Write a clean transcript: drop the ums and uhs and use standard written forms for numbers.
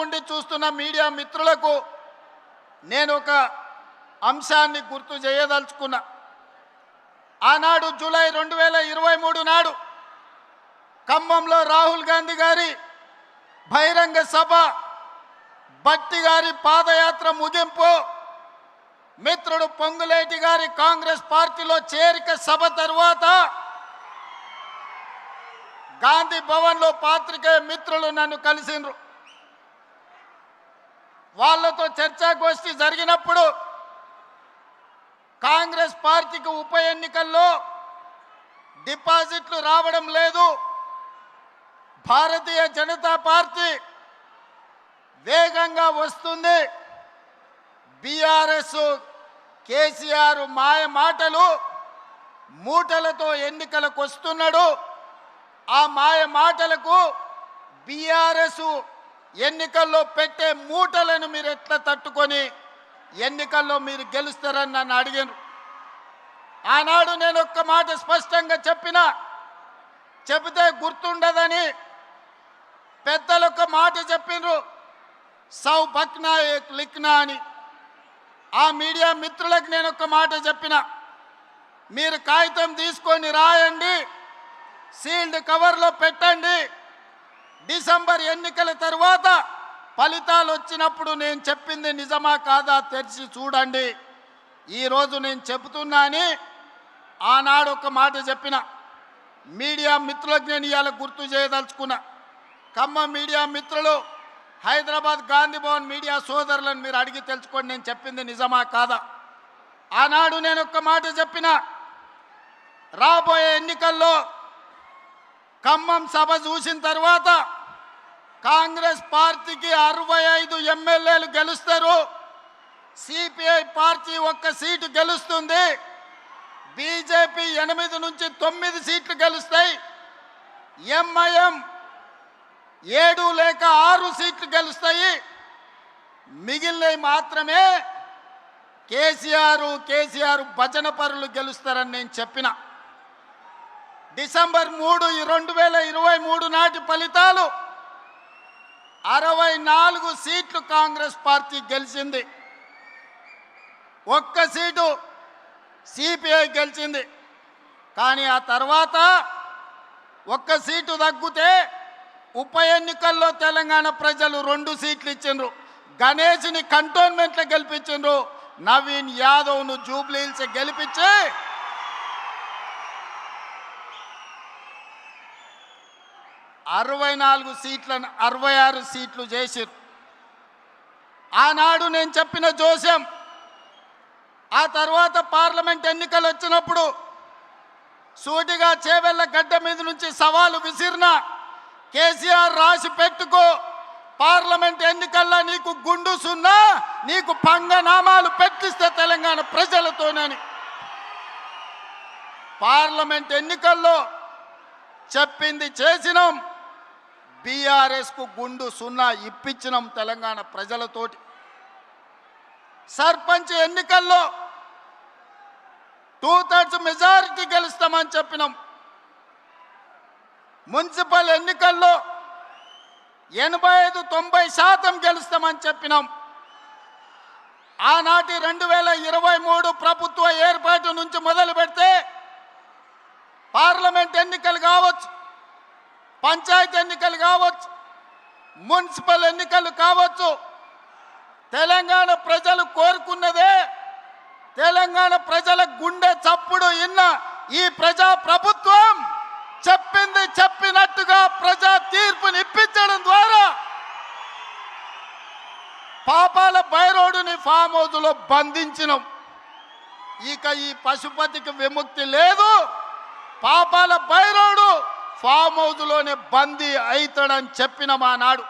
ఉండి చూస్తున్న మీడియా మిత్రులకు నేను ఒక అంశాన్ని గుర్తు చేయదలుచుకున్నా. ఆనాడు జూలై 2023 నాడు ఖమ్మంలో రాహుల్ గాంధీ గారి బహిరంగ సభ, భట్టి గారి పాదయాత్ర ముగింపు, మిత్రుడు పొంగులేటి గారి కాంగ్రెస్ పార్టీలో చేరిక సభ తరువాత గాంధీ భవన్లో పాత్రికేయ మిత్రులు నన్ను కలిసిండ్రు. వాళ్ళతో చర్చాగోష్ఠి జరిగినప్పుడు కాంగ్రెస్ పార్టీకి ఉప ఎన్నికల్లో డిపాజిట్లు రావడం లేదు, భారతీయ జనతా పార్టీ వేగంగా వస్తుంది, బీఆర్ఎస్ కేసీఆర్ మాయ మాటలు మూటలతో ఎన్నికలకు వస్తున్నాడు, ఆ మాయ మాటలకు బీఆర్ఎస్ ఎన్నికల్లో పెట్టే మూటలను మీరు ఎట్లా తట్టుకొని ఎన్నికల్లో మీరు గెలుస్తారని నన్ను అడిగారు. ఆనాడు నేను ఒక్క మాట స్పష్టంగా చెబితే గుర్తుండదని పెద్దలు ఒక మాట చెప్పిండ్రు, సౌ బక్నా ఏక్ లిఖ్నా అని. ఆ మీడియా మిత్రులకు నేను ఒక మాట చెప్పిన, మీరు కాగితం తీసుకొని రాయండి, సీల్డ్ కవర్లో పెట్టండి, డిసెంబర్ ఎన్నికల తర్వాత ఫలితాలు వచ్చినప్పుడు నేను చెప్పింది నిజమా కాదా తెరిచి చూడండి. ఈరోజు నేను చెబుతున్నా అని ఆనాడు ఒక మాట చెప్పిన. మీడియా మిత్రులకు నేను ఇవాళ గుర్తు చేయదలుచుకున్నా. ఖమ్మం మీడియా మిత్రులు, హైదరాబాద్ గాంధీ భవన్ మీడియా సోదరులను మీరు అడిగి తెలుసుకోండి నేను చెప్పింది నిజమా కాదా. ఆనాడు నేను ఒక మాట చెప్పిన, రాబోయే ఎన్నికల్లో ఖమ్మం సభ చూసిన తర్వాత కాంగ్రెస్ పార్టీకి 65 ఎమ్మెల్యేలు గెలుస్తారు, సిపిఐ పార్టీ 1 సీటు గెలుస్తుంది, బీజేపీ 8 నుంచి 9 సీట్లు గెలుస్తాయి, ఎంఐఎం 7 లేక 6 సీట్లు గెలుస్తాయి, మిగిలినవి మాత్రమే కేసీఆర్ భజన పరులు గెలుస్తారని నేను చెప్పిన. డిసెంబర్ 3, 2023 నాటి ఫలితాలు 64 సీట్లు కాంగ్రెస్ పార్టీ గెలిచింది, 1 సీటు సిపిఐ గెలిచింది. కానీ ఆ తర్వాత 1 సీటు తగ్గితే ఉప ఎన్నికల్లో తెలంగాణ ప్రజలు 2 సీట్లు ఇచ్చిండ్రు. గణేష్ని కంటోన్మెంట్లో గెలిపించిండ్రు, నవీన్ యాదవ్ను జూబ్లీహిల్స్ గెలిపించి 64 సీట్లను 66 సీట్లు చేసిరు. ఆనాడు నేను చెప్పిన జోస్యం ఆ తర్వాత పార్లమెంట్ ఎన్నికలు వచ్చినప్పుడు సూటిగా చేవెళ్ళ గడ్డ మీద నుంచి సవాలు విసిరిన, కేసీఆర్ రాసి పెట్టుకో, పార్లమెంట్ ఎన్నికల్లో నీకు గుండు సున్నా, నీకు పంగనామాలు పెట్టిస్తే తెలంగాణ ప్రజలతోనని. పార్లమెంట్ ఎన్నికల్లో చెప్పింది చేసినాం, బీఆర్ఎస్కు గుండు సున్నా ఇప్పించినాం తెలంగాణ ప్రజలతోటి. సర్పంచ్ ఎన్నికల్లో 2/3 మెజారిటీ గెలుస్తామని చెప్పినాం. మున్సిపల్ ఎన్నికల్లో 85-90% గెలుస్తామని చెప్పినాం. ఆనాటి 2023 ప్రభుత్వ ఏర్పాటు నుంచి మొదలు పెడితే పార్లమెంట్ ఎన్నికలు కావచ్చు, పంచాయతీ ఎన్నికలు కావచ్చు, మున్సిపల్ ఎన్నికలు కావచ్చు, తెలంగాణ ప్రజలు కోరుకున్నదే, తెలంగాణ ప్రజల గుండె చప్పుడు ఇన్న ఈ ప్రజా ప్రభుత్వం చెప్పింది చెప్పినట్టుగా ప్రజా తీర్పుని ఇప్పించడం ద్వారా పాపాల బైరోడుని ఫామ్ హౌస్లో బంధించినాం. ఇక ఈ పశుపతికి విముక్తి లేదు, పాపాల బైరోడు ఫామ్ హౌస్లోనే బందీ అవుతాడని చెప్పిన మా నాడు.